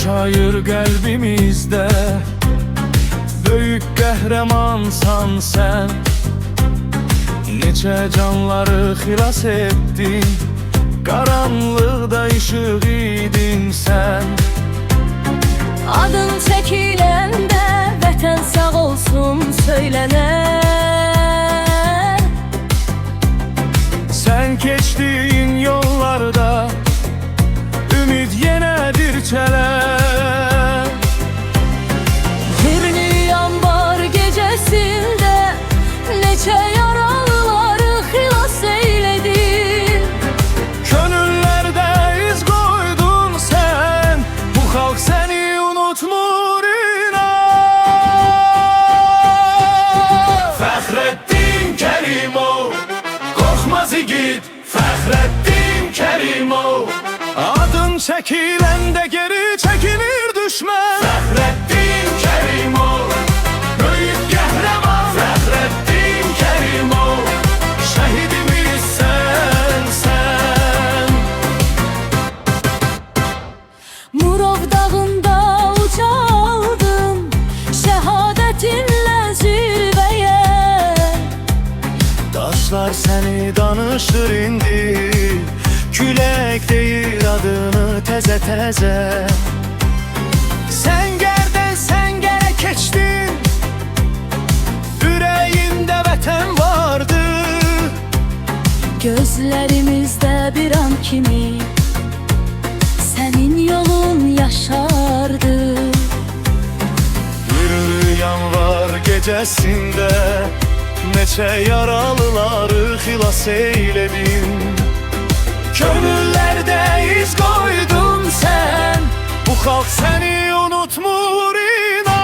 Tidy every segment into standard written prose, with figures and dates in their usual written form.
yaşayır qəlbimizdə. Böyük qəhrəmansan sən, neçə canları xilas etdin. Qaranlıqda işıq idin sən. Adın çəkiləndə vətən sağ olsun söylənər. Sən keçdiyin yollarda ümid yenə dirçələr. Hirli yanvar gecəsində neçə yaralıları xilas eylədin. Könüllərdə iz qoydun sən, bu xalq səni unutmur inan. Fəxrəddin Kərimov, qorxmaz igid Fəxrəddin Kərimov. Adın çəkiləndə geri çəkilir düşmən. Fəxrəddin Kərimov, böyük qəhrəman Fəxrəddin Kərimov. Şəhidimiz sənsən. Murov dağında ucaldın şəhadətinlə zirvəyə. Daşlar səni danışır indi, külək deyir adını təzə-təzə. Sən gərdən səngərə keçdin, ürəyində vətən vardı. Gözlərimizdə bir an kimi sənin yolun yaşardı. Bir yanvar gecəsində neçə yaralıları xilas eylədin. Könüllərdə iz qoydun sən, bu xalq səni unutmur inan.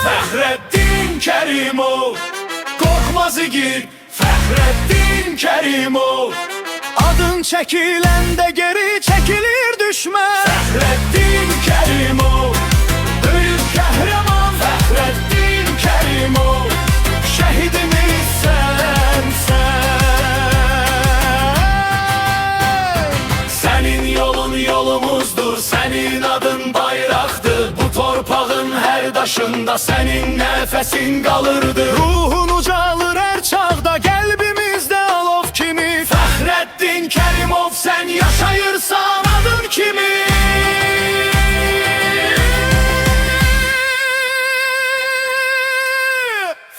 Fəxrəddin Kərimov, qorxmaz igid Fəxrəddin Kərimov. Adın çəkiləndə geri çəkilir düşmən. Fəxrəddin Kərimov, böyük qəhrəman Fəxrəddin Kərimov. Şəhidimiz sənsən. Sənin yolun yolumuzdur, sənin adın bayraqdır. Bu torpağın hər daşında sənin nəfəsin qalırdı. Ruhun ucalır hər çağda, qəlbimizdə alov kimi. Fəxrəddin Kərimov, sən yaşayırsan adın kimi.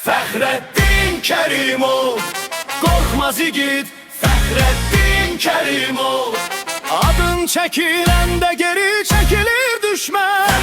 Fəxrəddin Kərimov, qorxmaz igid Fəxrəddin Kərimov. Adın çəkiləndə geri çəkilir düşmən.